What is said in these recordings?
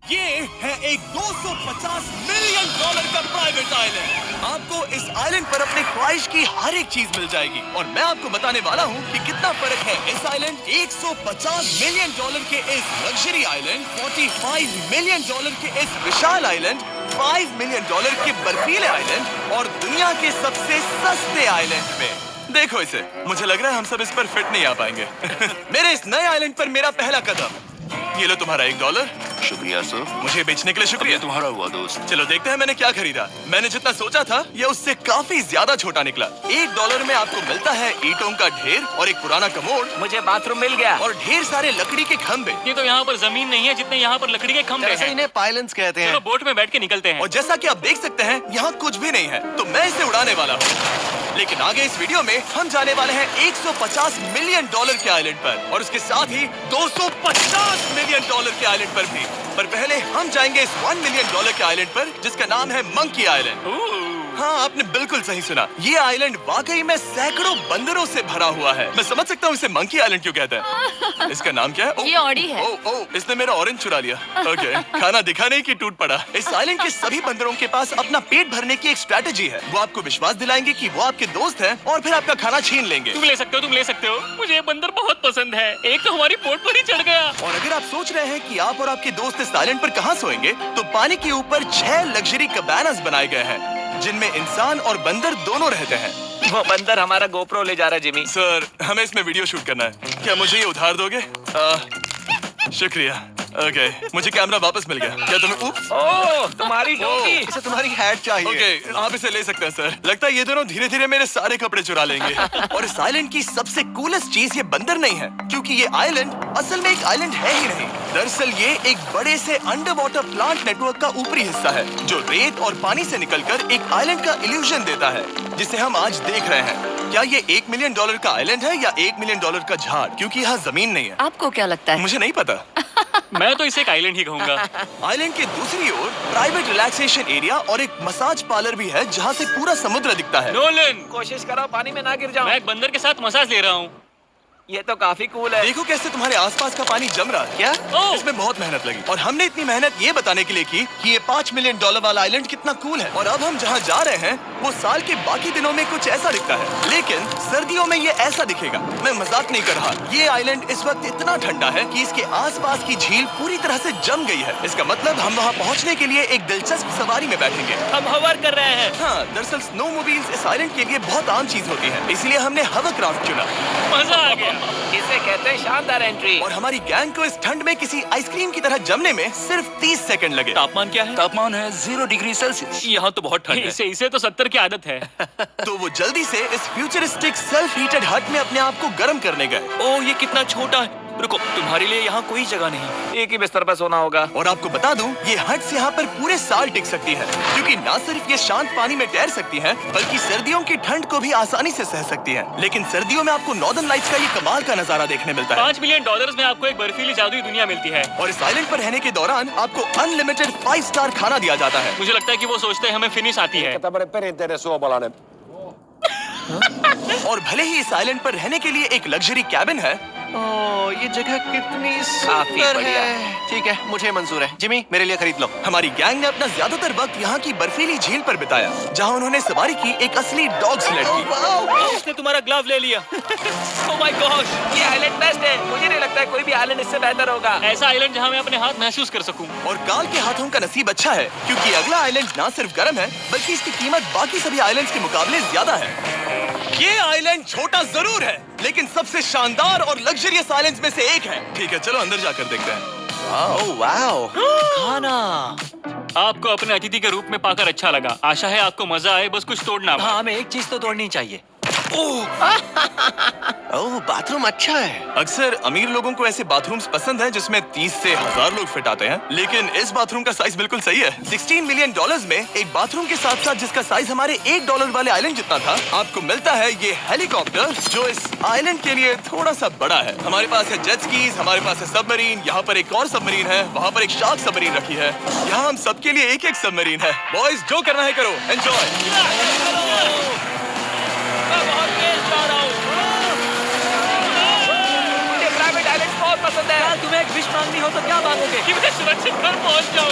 ये है एक 250 मिलियन डॉलर का प्राइवेट आइलैंड। आपको इस आइलैंड पर अपनी ख्वाहिश की हर एक चीज मिल जाएगी और मैं आपको बताने वाला हूँ कि कितना फर्क है इस आइलैंड 150 मिलियन डॉलर के इस लग्जरी आइलैंड, 45 मिलियन डॉलर के इस विशाल आइलैंड, 5 मिलियन डॉलर के बर्फीले आइलैंड और दुनिया के सबसे सस्ते आइलैंड में। देखो इसे, मुझे लग रहा है हम सब इस पर फिट नहीं आ पाएंगे। मेरे इस नए आइलैंड पर मेरा पहला कदम। ये लो तुम्हारा $1। शुक्रिया सर। मुझे बेचने के लिए शुक्रिया। तुम्हारा हुआ दोस्त। चलो देखते हैं मैंने क्या खरीदा। मैंने जितना सोचा था ये उससे काफी ज्यादा छोटा निकला। $1 में आपको मिलता है ईंटों का ढेर और एक पुराना कमोड। मुझे बाथरूम मिल गया और ढेर सारे लकड़ी के खंभे। ये तो यहाँ पर जमीन नहीं है जितने यहाँ पर लकड़ी के खंभे हैं। इन्हें पाइलन्स कहते हैं। चलो बोट में बैठ के निकलते हैं। और जैसा कि आप देख सकते हैं यहाँ कुछ भी नहीं है, तो मैं इसे उड़ाने वाला हूँ। लेकिन आगे इस वीडियो में हम जाने वाले हैं 150 मिलियन डॉलर के आइलैंड पर और उसके साथ ही 250 मिलियन डॉलर के आइलैंड पर भी। पर पहले हम जाएंगे इस 1 मिलियन डॉलर के आइलैंड पर जिसका नाम है मंकी आइलैंड। हाँ, आपने बिल्कुल सही सुना। ये आइलैंड वाकई में सैकड़ों बंदरों से भरा हुआ है। मैं समझ सकता हूँ इसे मंकी आइलैंड क्यों कहते हैं। इसका नाम क्या है? ये ऑडी है। इसने मेरा ऑरेंज चुरा लिया। ओके, खाना दिखा नहीं कि टूट पड़ा। इस आइलैंड के सभी बंदरों के पास अपना पेट भरने की एक स्ट्रैटेजी है। वो आपको विश्वास दिलाएंगे कि वो आपके दोस्त हैं और फिर आपका खाना छीन लेंगे। तुम ले सकते हो, तुम ले सकते हो। मुझे ये बंदर बहुत पसंद है। एक तो हमारी बोट पर ही चढ़ गया। और अगर आप सोच रहे हैं कि आप और आपके दोस्त इस आइलैंड पर कहाँ सोएंगे, तो पानी के ऊपर 6 लग्जरी कबानास बनाए गए हैं जिनमें इंसान और बंदर दोनों रहते हैं। वो बंदर हमारा गोप्रो ले जा रहा है जिमी। सर, हमें इसमें वीडियो शूट करना है। क्या मुझे ये उधार दोगे? शुक्रिया। ओके, मुझे कैमरा वापस मिल गया। क्या तुम्हें ओह, तुम्हारी टोपी। इसे तुम्हारी हैट चाहिए। ओके, आप इसे ले सकते हैं सर। लगता है ये दोनों धीरे धीरे मेरे सारे कपड़े चुरा लेंगे। और इस आइलैंड की सबसे कूलेस्ट चीज ये बंदर नहीं है, क्योंकि ये आइलैंड असल में एक आइलैंड है ही नहीं। दरअसल ये एक बड़े से अंडर वाटर प्लांट नेटवर्क का ऊपरी हिस्सा है जो रेत और पानी से निकलकर एक आइलैंड का इल्यूजन देता है जिसे हम आज देख रहे हैं। क्या ये $1 मिलियन का आइलैंड है या $1 मिलियन का झाड़, क्योंकि यहाँ जमीन नहीं है। आपको क्या लगता है? मुझे नहीं पता। मैं तो इसे एक आइलैंड ही कहूँगा। आइलैंड के दूसरी ओर प्राइवेट रिलैक्सेशन एरिया और एक मसाज पार्लर भी है जहाँ से पूरा समुद्र दिखता है। नोलन, कोशिश करो पानी में ना गिर जाओ। मैं एक बंदर के साथ मसाज ले रहा हूँ। ये तो काफी कूल है। देखो कैसे तुम्हारे आसपास का पानी जम रहा है। क्या? इसमें बहुत मेहनत लगी और हमने इतनी मेहनत ये बताने के लिए की कि ये $5 मिलियन वाला आइलैंड कितना कूल है। और अब हम जहाँ जा रहे हैं वो साल के बाकी दिनों में कुछ ऐसा दिखता है, लेकिन सर्दियों में ये ऐसा दिखेगा। मैं मजाक नहीं कर रहा। ये आइलैंड इस वक्त इतना ठंडा है कि इसके आसपास की झील पूरी तरह से जम गई है। इसका मतलब हम वहाँ पहुँचने के लिए एक दिलचस्प सवारी में बैठेंगे। हम हवर कर रहे हैं। हाँ, दरअसल स्नोमोबाइल्स इस आइलैंड के लिए बहुत आम चीज होती है, इसलिए हमने हवरक्राफ्ट चुना। मजा आ गया। इसे कहते हैं शानदार एंट्री। और हमारी गैंग को इस ठंड में किसी आइसक्रीम की तरह जमने में सिर्फ 30 सेकंड लगे। तापमान क्या है? तापमान है 0 डिग्री सेल्सियस। यहाँ तो बहुत ठंड है। इसे तो 70 की आदत है। तो वो जल्दी से इस फ्यूचरिस्टिक सेल्फ हीटेड हट में अपने आप को गर्म करने गए। ओह, ये कितना छोटा है। रुको, तुम्हारे लिए यहाँ कोई जगह नहीं। एक ही बिस्तर पर सोना होगा। और आपको बता दूं, ये हट्स यहाँ पर पूरे साल टिक सकती है, क्योंकि न सिर्फ ये शांत पानी में तैर सकती हैं, बल्कि सर्दियों की ठंड को भी आसानी से सह सकती हैं। लेकिन सर्दियों में आपको नॉर्दर्न लाइट्स का ये कमाल का नजारा देखने मिलता है। $5 मिलियन में आपको एक बर्फीली जादुई दुनिया मिलती है। और इस आइलैंड पर रहने के दौरान आपको अनलिमिटेड 5 स्टार खाना दिया जाता है। मुझे लगता है कि वो सोचते हैं हमें फिनिश आती है। और भले ही इस आइलैंड पर रहने के लिए एक लग्जरी कैबिन है, ये जगह कितनी काफी सुंदर बढ़िया। है। ठीक है, मुझे मंजूर है। जिमी, मेरे लिए खरीद लो। हमारी गैंग ने अपना ज्यादातर वक्त यहाँ की बर्फीली झील पर बिताया, जहाँ उन्होंने सवारी की एक असली डॉग स्लेड की। उसने तुम्हारा ग्लव ले लिया। ओह माय गॉश, ये आइलैंड बेस्ट है। मुझे नहीं लगता है कोई भी आइलैंड इससे बेहतर होगा। ऐसा आइलैंड जहाँ मैं अपने हाथ महसूस कर सकूं। और काल के हाथों का नसीब अच्छा है, क्योंकि अगला आइलैंड न सिर्फ गर्म है, बल्कि इसकी कीमत बाकी सभी आइलैंड्स के मुकाबले ज्यादा है। ये आइलैंड छोटा जरूर है, लेकिन सबसे शानदार और लग्जरियस आइलैंड्स में से एक है। ठीक है, चलो अंदर जाकर देखते हैं। ओह वाओ, खाना आपको अपने अतिथि के रूप में पाकर अच्छा लगा। आशा है आपको मजा आए, बस कुछ तोड़ना। हाँ, हमें एक चीज तो तोड़नी चाहिए। ओह बाथरूम अच्छा है। अक्सर अमीर लोगों को ऐसे बाथरूम्स पसंद हैं जिसमें 30 से 1000 लोग फिट आते हैं, लेकिन इस बाथरूम का साइज बिल्कुल सही है। $16 मिलियन में एक बाथरूम के साथ साथ जिसका साइज हमारे $1 वाले आइलैंड जितना था, आपको मिलता है ये हेलीकॉप्टर जो इस आइलैंड के लिए थोड़ा सा बड़ा है। हमारे पास है जेट स्कीज, हमारे पास है सबमरीन, यहाँ पर एक और सबमरीन है, वहाँ पर एक शार्क सबमरीन रखी है। यहाँ हम सबके लिए एक एक सबमरीन है। बॉयज, जो करना है करो, एंजॉय। मुझे प्राइवेट आइलैंड बहुत पसंद है। तुम्हें एक विश मांगनी हो तो क्या मांगोगे? कि मैं सुरक्षित घर पहुंच जाऊं।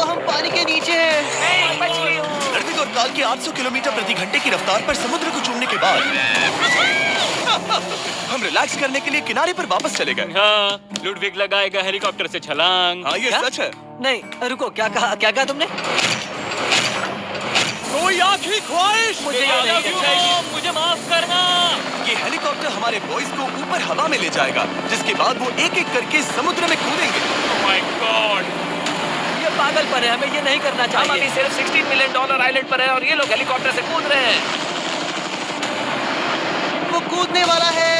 हम पानी के नीचे हैं। नहीं, बच गई हूँ। ऋतिक और काल की 800 किलोमीटर प्रति घंटे की रफ्तार पर समुद्र को चूमने के बाद हम रिलैक्स करने के लिए किनारे पर वापस चले गए। हाँ, लुडविग लगाएगा हेलीकॉप्टर से छलांग। हाँ, ये क्या? सच है। नहीं रुको, क्या कहा तुमने? कोई आखिरी ख्वाहिश। मुझे ये नहीं करना चाहिए। मुझे माफ करना। ये हेलीकॉप्टर हमारे बॉयज को ऊपर हवा में ले जाएगा, जिसके बाद वो एक एक करके समुद्र में कूदेंगे। Oh my God! ये पागलपन है, हमें ये नहीं करना हम अभी चाहिए। सिर्फ $16 मिलियन आइलैंड पर है और ये लोग हेलीकॉप्टर से कूद रहे हैं। वो कूदने वाला है।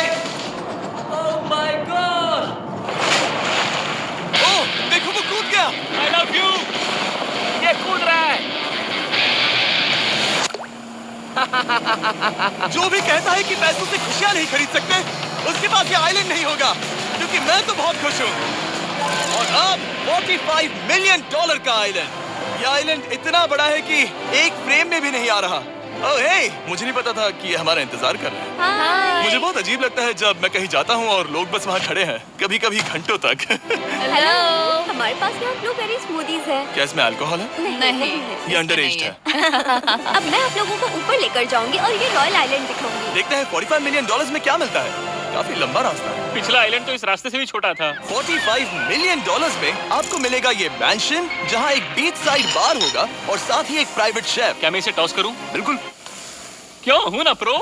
Oh my God! ओह, देखो वो कूद गया। I love you! ये कूद रहा है। जो भी कहता है कि पैसों से खुशियां नहीं खरीद सकते, उसके पास ये आइलैंड नहीं होगा, क्योंकि मैं तो बहुत खुश हूँ। और अब $45 मिलियन का आइलैंड। ये आइलैंड इतना बड़ा है कि एक फ्रेम में भी नहीं आ रहा। ओह हे, मुझे नहीं पता था कि ये हमारा इंतजार कर रहे हैं। हाय। मुझे बहुत अजीब लगता है जब मैं कहीं जाता हूँ और लोग बस वहाँ खड़े हैं, कभी कभी घंटों तक। हेलो। हमारे पास यहाँ ब्लूबेरी स्मूदीज है। क्या इसमें अल्कोहल है? नहीं। ये अंडरएज्ड है। अब मैं आप लोगों को ऊपर लेकर जाऊंगी और ये रॉयल आइलैंड दिखाऊंगी। देखते हैं $45 मिलियन में क्या मिलता है। काफी लंबा रास्ता है। पिछला आइलैंड तो इस रास्ते से भी छोटा था। $45 मिलियन में आपको मिलेगा ये मैंशन, जहाँ एक बीच साइड बार होगा और साथ ही एक प्राइवेट शेफ। क्या मैं इसे टॉस करूं? बिल्कुल। क्यों, हूं ना प्रो।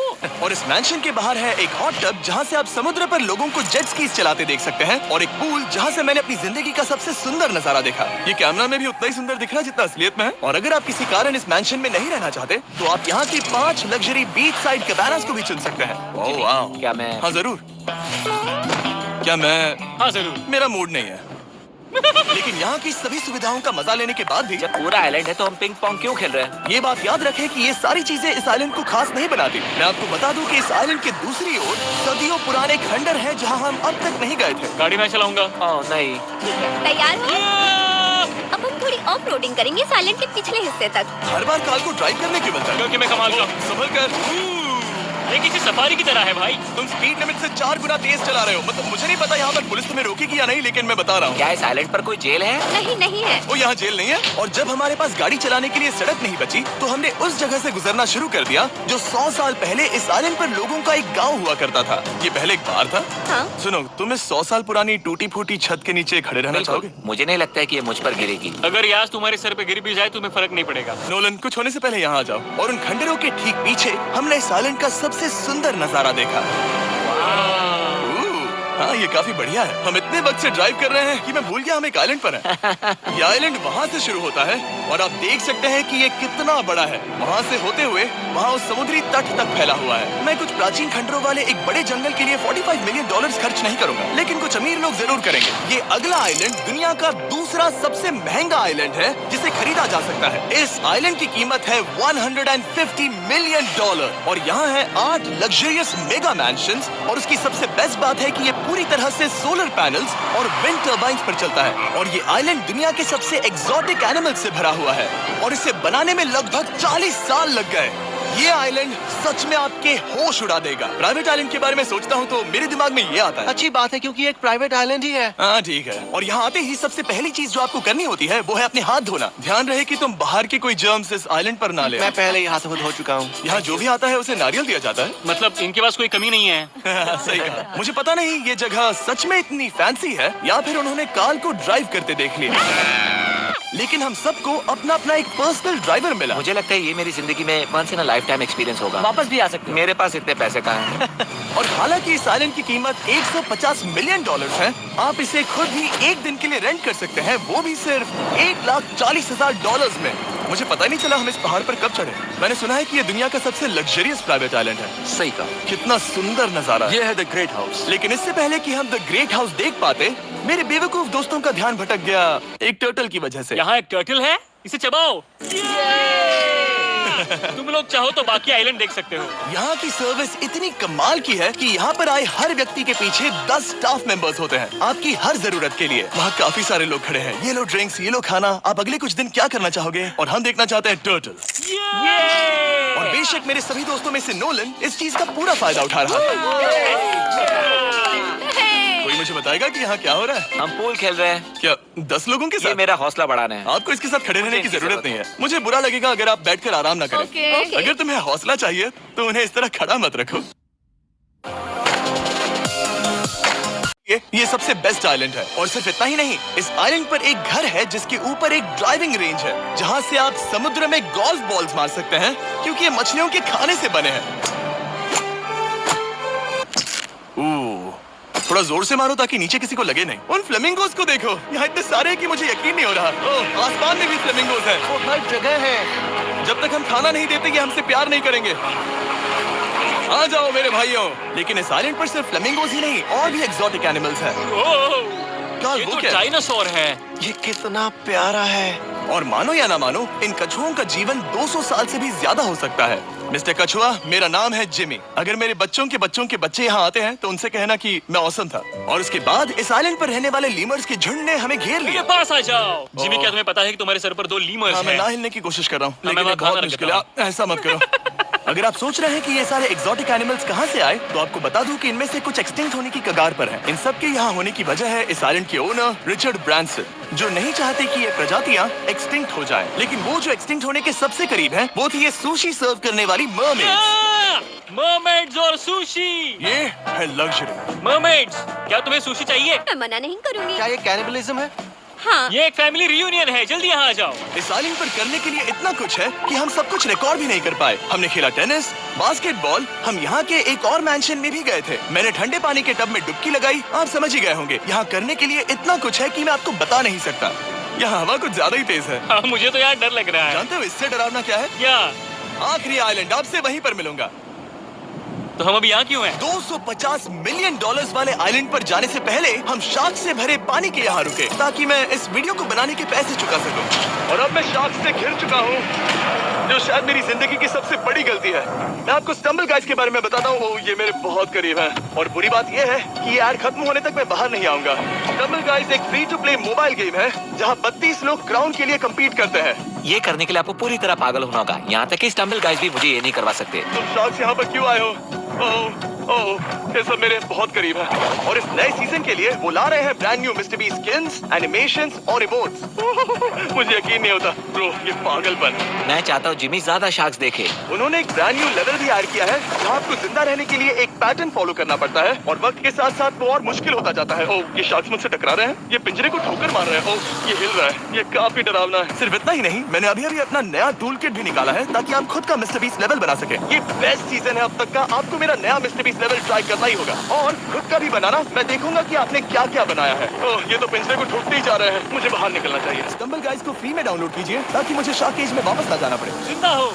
और इस मैंशन के बाहर है एक हॉट टब, जहाँ से आप समुद्र पर लोगों को जेट स्कीज चलाते देख सकते हैं, और एक पूल जहाँ से मैंने अपनी जिंदगी का सबसे सुंदर नजारा देखा। ये कैमरा में भी उतना ही सुंदर दिख रहा है जितना असलियत में है। और अगर आप किसी कारण इस मैंशन में नहीं रहना चाहते, तो आप यहाँ की 5 लग्जरी बीच साइड कैबानास को भी चुन सकते हैं। ओह वाह। क्या मैं? हाँ जरूर। क्या मैं? हाँ जरूर। मेरा मूड नहीं है। लेकिन यहाँ की सभी सुविधाओं का मजा लेने के बाद भी जब पूरा आइलैंड है तो हम पिंग पोंग क्यों खेल रहे हैं? ये बात याद रखें कि ये सारी चीजें इस आइलैंड को खास नहीं बनाती। मैं आपको बता दूं कि इस आइलैंड के दूसरी ओर सदियों पुराने खंडर हैं, जहां हम अब तक नहीं गए थे। गाड़ी मैं चलाऊंगा। ओह नहीं। तैयार हो? अब हम थोड़ी ऑफ रोडिंग करेंगे इस आइलैंड के पिछले हिस्से तक। हर बार कार को ड्राइव करने क्यों मिलता है? क्योंकि मैं कमाल का हूं। संभल कर। ये किसी सफारी की तरह है भाई। तुम स्पीड लिमिट से 4 गुना तेज चला रहे हो। मतलब मुझे नहीं पता यहाँ पर पुलिस तुम्हें रोकेगी या नहीं, लेकिन मैं बता रहा हूँ। क्या इस आइलैंड पर कोई जेल है? नहीं है। वो यहाँ जेल नहीं है। और जब हमारे पास गाड़ी चलाने के लिए सड़क नहीं बची, तो हमने उस जगह से गुजरना शुरू कर दिया जो 100 साल पहले इस आइलैंड पर लोगों का एक गांव हुआ करता था। ये पहले एक बार था। हाँ? सुनो, तुम इस 100 साल पुरानी टूटी फूटी छत के नीचे खड़े रहना चाहोगे? मुझे नहीं लगता है कि ये मुझ पर गिरेगी। अगर ये आज तुम्हारे सर पे गिर भी जाए तुम्हें फर्क नहीं पड़ेगा। नोलन, कुछ होने से पहले यहाँ आ जाओ। और उन खंडरों के ठीक पीछे हमने इस आइलैंड का सबसे सुंदर नजारा देखा। हाँ, ये काफी बढ़िया है। हम इतने वक्त से ड्राइव कर रहे हैं कि मैं भूल गया हम एक आइलैंड पर हैं। ये आइलैंड वहाँ से शुरू होता है और आप देख सकते हैं कि ये कितना बड़ा है। वहाँ से होते हुए वहाँ उस समुद्री तट तक फैला हुआ है। मैं कुछ प्राचीन खंडरों वाले एक बड़े जंगल के लिए $45 मिलियन खर्च नहीं करूंगा, लेकिन कुछ अमीर लोग जरूर करेंगे। ये अगला आइलैंड दुनिया का दूसरा सबसे महंगा आइलैंड है जिसे खरीदा जा सकता है। इस आइलैंड की कीमत है $150 मिलियन और यहाँ है 8 लग्जरियस मेगा मैंशंस। और उसकी सबसे बेस्ट बात है कि ये पूरी तरह से सोलर पैनल्स और विंड टर्बाइन्स पर चलता है। और ये आइलैंड दुनिया के सबसे एक्सोटिक एनिमल्स से भरा हुआ है और इसे बनाने में लगभग 40 साल लग गए। ये आइलैंड सच में आपके होश उड़ा देगा। प्राइवेट आइलैंड के बारे में सोचता हूँ तो मेरे दिमाग में ये आता है। अच्छी बात है क्योंकि ये एक प्राइवेट आइलैंड ही है। हाँ ठीक है। और यहाँ आते ही सबसे पहली चीज जो आपको करनी होती है वो है अपने हाथ धोना। ध्यान रहे कि तुम बाहर के कोई जर्म्स इस आइलैंड पर ना ले। मैं पहले ही हाथों धो चुका हूँ। यहाँ जो भी आता है उसे नारियल दिया जाता है। मतलब इनके पास कोई कमी नहीं है। सही कहा। मुझे पता नहीं ये जगह सच में इतनी फैंसी है या फिर उन्होंने कार को ड्राइव करते देख लिया, लेकिन हम सबको अपना अपना एक पर्सनल ड्राइवर मिला। मुझे लगता है ये मेरी जिंदगी में once in a lifetime experience होगा। वापस भी आ सकते हैं। मेरे पास इतने पैसे कहाँ हैं? और हालांकि इस आइलैंड की कीमत $150 मिलियन है, आप इसे खुद ही एक दिन के लिए रेंट कर सकते हैं, वो भी सिर्फ $1,40,000 में। मुझे पता नहीं चला हम इस पहाड़ पर कब चढ़े। मैंने सुना है कि ये दुनिया का सबसे लग्जरियस प्राइवेट आइलैंड है। सही कहा। कितना सुंदर नजारा है। ये है द ग्रेट हाउस। लेकिन इससे पहले कि हम द ग्रेट हाउस देख पाते, मेरे बेवकूफ दोस्तों का ध्यान भटक गया एक टर्टल की वजह से। यहाँ एक टर्टल है, इसे चबाओ। तुम लोग चाहो तो बाकी आइलैंड देख सकते हो। यहाँ की सर्विस इतनी कमाल की है कि यहाँ पर आए हर व्यक्ति के पीछे 10 स्टाफ मेंबर्स होते हैं आपकी हर जरूरत के लिए। वहाँ काफी सारे लोग खड़े हैं। ये लो ड्रिंक्स, ये लो खाना। आप अगले कुछ दिन क्या करना चाहोगे? और हम देखना चाहते हैं टर्टल्स। और बेशक मेरे सभी दोस्तों में से नोलन इस चीज का पूरा फायदा उठा रहा है। कोई मुझे बताएगा कि यहाँ क्या हो रहा है? हम पूल खेल रहे हैं। क्या 10 लोगों के ये साथ? मेरा हौसला बढ़ाना है। आपको इसके साथ खड़े रहने की मुझे जरूरत नहीं है। मुझे बुरा लगेगा अगर आप बैठकर आराम ना करें। ओके। अगर तुम्हें हौसला चाहिए तो उन्हें इस तरह खड़ा मत रखो। ये सबसे बेस्ट आइलैंड है। और सिर्फ इतना ही नहीं, इस आइलैंड पर एक घर है जिसके ऊपर एक ड्राइविंग रेंज है जहां से आप समुद्र में गोल्फ बॉल्स मार सकते हैं क्योंकि ये मछलियों के खाने से बने हैं। थोड़ा जोर से मारो ताकि नीचे किसी को लगे नहीं। उन फ्लेमिंगोज को देखो, यहाँ इतने सारे हैं कि मुझे यकीन नहीं हो रहा। ओह, आसमान में भी फ्लेमिंगोज हैं। वो हर जगह है। जब तक हम खाना नहीं देते ये हमसे प्यार नहीं करेंगे। आ जाओ मेरे भाइयों। लेकिन इस आइलैंड पर सिर्फ फ्लेमिंगोज ही नहीं और भी एक्सोटिक एनिमल्स हैं। ये वो तो क्या है? डायनासोर है। ये कितना प्यारा है। और मानो या ना मानो, इन कछुओं का जीवन 200 साल से भी ज्यादा हो सकता है। मिस्टर कछुआ, मेरा नाम है जिमी। अगर मेरे बच्चों के बच्चे यहाँ आते हैं तो उनसे कहना कि मैं औसम था। और उसके बाद इस आइलैंड पर रहने वाले लीमर्स के झुंड ने हमें घेर मेरे लिया। पास आ जाओ। जिमी, क्या तुम्हें पता है कि तुम्हारे सर पर 2 लीमर्स हाँ, मैं हैं? ना हिलने की कोशिश कर रहा हूँ मैं लेकिन ये वहाँ बहुत खाना मुश्किल है। रखता ऐसा मत करो। अगर आप सोच रहे हैं कि ये सारे एक्सोटिक एनिमल्स कहाँ से आए, तो आपको बता दूं कि इनमें से कुछ एक्सटिंक्ट होने की कगार पर हैं। इन सब के यहाँ होने की वजह है इस आइलैंड के ओनर रिचर्ड ब्रांसन, जो नहीं चाहते कि ये प्रजातियाँ एक्सटिंक्ट हो जाएं। लेकिन वो जो एक्सटिंक्ट होने के सबसे करीब हैं, वो थी ये सुशी सर्व करने वाली मरमेड्स। मरमेड्स और सुशी। ये है लग्जरी। मरमेड्स, क्या तुम्हें सुशी चाहिए? मैं मना नहीं करूंगी। क्या ये कैनिबलिज्म है? हाँ। ये एक फैमिली रियूनियन है, जल्दी यहाँ आ जाओ। इस आइलैंड पर करने के लिए इतना कुछ है कि हम सब कुछ रिकॉर्ड भी नहीं कर पाए। हमने खेला टेनिस, बास्केटबॉल, हम यहाँ के एक और मैंशन में भी गए थे। मैंने ठंडे पानी के टब में डुबकी लगाई। आप समझ ही गए होंगे। यहाँ करने के लिए इतना कुछ है कि मैं आपको बता नहीं सकता। यहाँ हवा कुछ ज्यादा ही तेज है। हाँ, मुझे तो यार डर लग रहा है। जानते हो इससे डरावना क्या है? क्या? आखिरी आइलैंड, आपसे वहीं पर मिलूंगा। तो हम अभी यहाँ क्यों हैं? $250 मिलियन वाले आइलैंड पर जाने से पहले हम शार्क से भरे पानी के यहाँ रुके ताकि मैं इस वीडियो को बनाने के पैसे चुका सकूं। और अब मैं शार्क से घिर चुका हूँ, जो शायद मेरी जिंदगी की सबसे बड़ी गलती है। मैं आपको स्टम्बल गाइज के बारे में बताता हूँ। ये मेरे बहुत करीब है। और बुरी बात यह है कि ये ऐड खत्म होने तक मैं बाहर नहीं आऊंगा। स्टम्बल गाइज एक free to play mobile game है जहाँ 32 लोग क्राउन के लिए कम्पीट करते हैं। ये करने के लिए आपको पूरी तरह पागल होना होगा। यहाँ तक कि स्टम्बल गाइज भी मुझे ये नहीं करवा सकते। तुम शार्क्स यहाँ पर क्यों आए हो? ये सब मेरे बहुत करीब है। और इस नए सीजन के लिए वो ला रहे हैं brand new mister beast skins, animations और इमोट्स। मुझे यकीन नहीं होता ब्रो, ये पागलपन। मैं चाहता हूँ जिमी ज्यादा शार्क्स देखे। उन्होंने एक ब्रांड न्यू लेवल भी ऐड किया है जहाँ आपको जिंदा रहने के लिए एक पैटर्न फॉलो करना पड़ता है और वक्त के साथ साथ वो और मुश्किल होता जाता है। ओह, ये शार्क्स मुझसे टकरा रहे हैं। ये पिंजरे को ठोकर मार रहे हैं। ओह, ये हिल रहा है। ये काफी डरावना है। सिर्फ इतना ही नहीं, मैंने अभी अपना नया टूल किट भी निकाला है ताकि आप खुद का मिस्टर बीस्ट लेवल बना सके। ये बेस्ट सीजन है अब तक का। आपको मेरा नया मिस्टर बीस्ट लेवल ट्राई करना ही होगा और खुद का भी बनाना। मैं देखूंगा कि आपने क्या क्या बनाया है। ओह, ये तो पिंजरे को ठोकते ही जा रहे हैं। मुझे बाहर निकलना चाहिए। स्टम्बल गाइज को फ्री में डाउनलोड कीजिए ताकि मुझे शार्क केज में वापस ना जाना पड़े। जिंदा हो।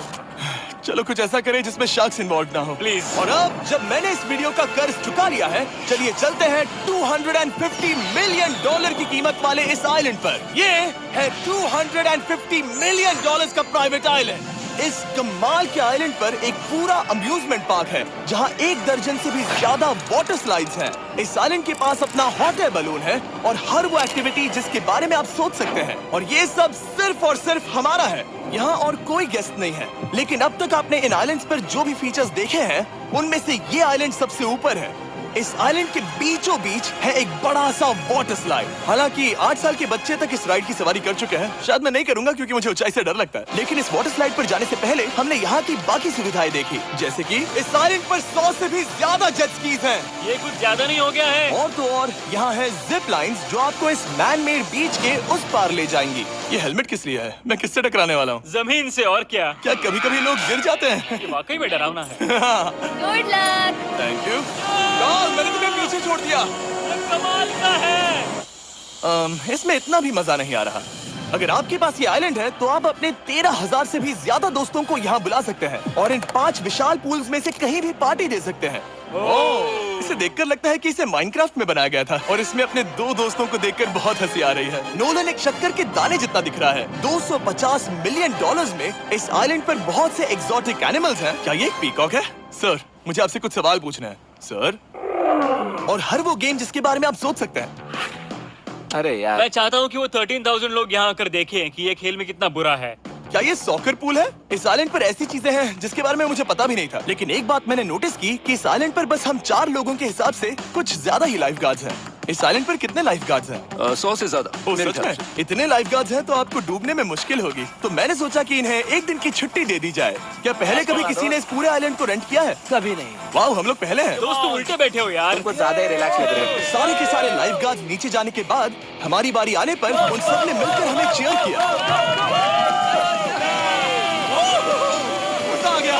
चलो कुछ ऐसा करें जिसमें शार्क्स इन्वॉल्व ना हो प्लीज। और अब जब मैंने इस वीडियो का कर्ज चुका लिया है, चलिए चलते हैं $250 मिलियन की कीमत वाले इस आइलैंड पर। ये है $250 मिलियन का प्राइवेट आइलैंड। इस कमाल के आइलैंड पर एक पूरा अम्यूजमेंट पार्क है जहां 1 दर्जन से भी ज्यादा वाटर स्लाइड्स हैं। इस आइलैंड के पास अपना हॉट एयर बलून है और हर वो एक्टिविटी जिसके बारे में आप सोच सकते हैं। और ये सब सिर्फ और सिर्फ हमारा है। यहाँ और कोई गेस्ट नहीं है। लेकिन अब तक आपने इन आइलैंड्स पर जो भी फीचर्स देखे हैं, उनमें से ये आइलैंड सबसे ऊपर है। इस आइलैंड के बीचों बीच है एक बड़ा सा वाटर स्लाइड। हालांकि 8 साल के बच्चे तक इस राइड की सवारी कर चुके हैं। शायद मैं नहीं करूंगा क्योंकि मुझे ऊंचाई से डर लगता है। लेकिन इस वाटर स्लाइड पर जाने से पहले हमने यहाँ की बाकी सुविधाएं देखी, जैसे कि इस आइलैंड पर 100 से भी ज्यादा जेट स्कीज हैं। ये कुछ ज्यादा नहीं हो गया है? और तो और यहाँ है जिप लाइन्स जो आपको इस मैन मेड बीच के उस पार ले जाएंगी। ये हेलमेट किस लिए है? मैं किससे टकराने वाला हूँ? जमीन से। और क्या? क्या कभी कभी लोग गिर जाते हैं? ये वाकई में डरावना है। Good luck. Thank you. मैंने तुम्हें पीछे छोड़ दिया। कमाल का है। इसमें इतना भी मजा नहीं आ रहा। अगर आपके पास ये आइलैंड है तो आप अपने 13,000 से भी ज्यादा दोस्तों को यहाँ बुला सकते हैं और इन 5 विशाल पूल्स में से कहीं भी पार्टी दे सकते हैं। इसे देखकर लगता है कि इसे माइनक्राफ्ट में बनाया गया था और इसमें अपने दो दोस्तों को देखकर बहुत हंसी आ रही है। नोलन एक शक्कर के दाने जितना दिख रहा है। 250 मिलियन डॉलर्स में इस आइलैंड पर बहुत से एक्सोटिक एनिमल्स हैं। क्या ये एक पीकॉक है? सर, मुझे आपसे कुछ सवाल पूछना है सर। और हर वो गेम जिसके बारे में आप सोच सकते हैं। अरे यार, मैं चाहता हूँ कि वो 13,000 लोग यहाँ आकर देखें कि ये खेल में कितना बुरा है। क्या ये सॉकर पूल है? इस आइलैंड पर ऐसी चीजें हैं जिसके बारे में मुझे पता भी नहीं था। लेकिन एक बात मैंने नोटिस की कि इस आइलैंड पर बस हम 4 लोगों के हिसाब से कुछ ज्यादा ही लाइफ गार्ड्स हैं। इस आइलैंड पर कितने लाइफ गार्ड्स हैं? 100 से ज्यादा। ओ, सच में? इतने लाइफ गार्ड्स हैं तो आपको डूबने में मुश्किल होगी। तो मैंने सोचा कि इन्हें एक दिन की छुट्टी दे दी जाए। क्या पहले कभी किसी ने इस पूरे आइलैंड को रेंट किया है? कभी नहीं। वाह, हम लोग पहले हैं। दोस्त तुम उल्टे बैठे हो यार। कुछ ज्यादा ही रिलैक्स लग रहे हो। सारे के सारे लाइफ गार्ड्स नीचे जाने के बाद हमारी बारी आने पर उन सब ने मिलकर हमें चीयर किया। मजा आ गया।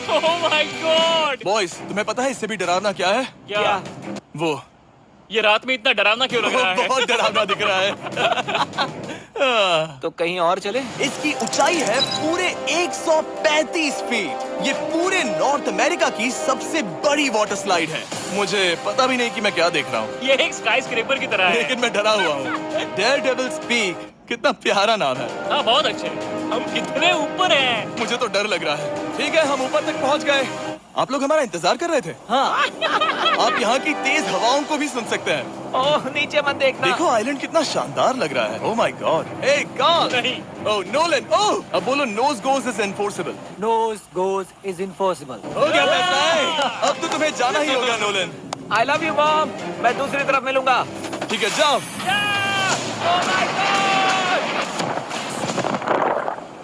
ओह माय गॉड। बॉयज, तुम्हें पता है इससे भी डरावना क्या है? क्या? वो ये रात में इतना डरावना क्यों लग रहा है? बहुत डरावना दिख रहा है। तो कहीं और चले? इसकी ऊंचाई है पूरे 135 फीट। ये पूरे नॉर्थ अमेरिका की सबसे बड़ी वाटर स्लाइड है। मुझे पता भी नहीं कि मैं क्या देख रहा हूँ, ये एक स्काई स्क्रैपर की तरह है। लेकिन मैं डरा हुआ हूँ। डेयरडेविल्स पीक, कितना प्यारा नाम है। हाँ बहुत अच्छे। हम कितने ऊपर हैं। मुझे तो डर लग रहा है। ठीक है, हम ऊपर तक पहुँच गए। आप लोग हमारा इंतजार कर रहे थे? हाँ। आप यहाँ की तेज हवाओं को भी सुन सकते हैं। ओह, नीचे मत देखना। देखो आइलैंड कितना शानदार लग रहा है। Oh my God. Hey Carl. नहीं। Oh Nolan. ओह, अब बोलो nose goes is enforceable. Nose goes is impossible. हो गया फैसला। अब तो तुम्हें जाना ही होगा Nolan. I love you mom. मैं दूसरी तरफ मिलूंगा। ठीक है, जाओ।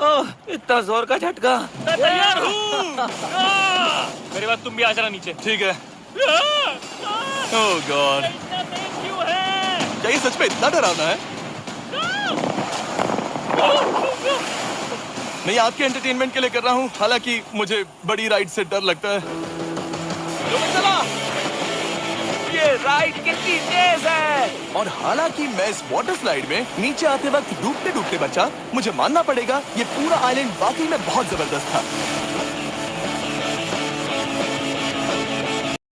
ओह, इतना जोर का झटका। मैं तैयार हूँ। मेरे बाद तुम भी आ जाना नीचे। ठीक है। ओह गॉड, इतना तेज क्यों है? क्या ये सच में इतना डरावना है? मैं ये आपके एंटरटेनमेंट के लिए कर रहा हूँ, हालांकि मुझे बड़ी राइड से डर लगता है। चला, ये राइड कितनी तेज है। और हालांकि मैं इस वाटर स्लाइड में नीचे आते वक्त डूबते डूबते बचा, मुझे मानना पड़ेगा ये पूरा आइलैंड वाकई में बहुत जबरदस्त था।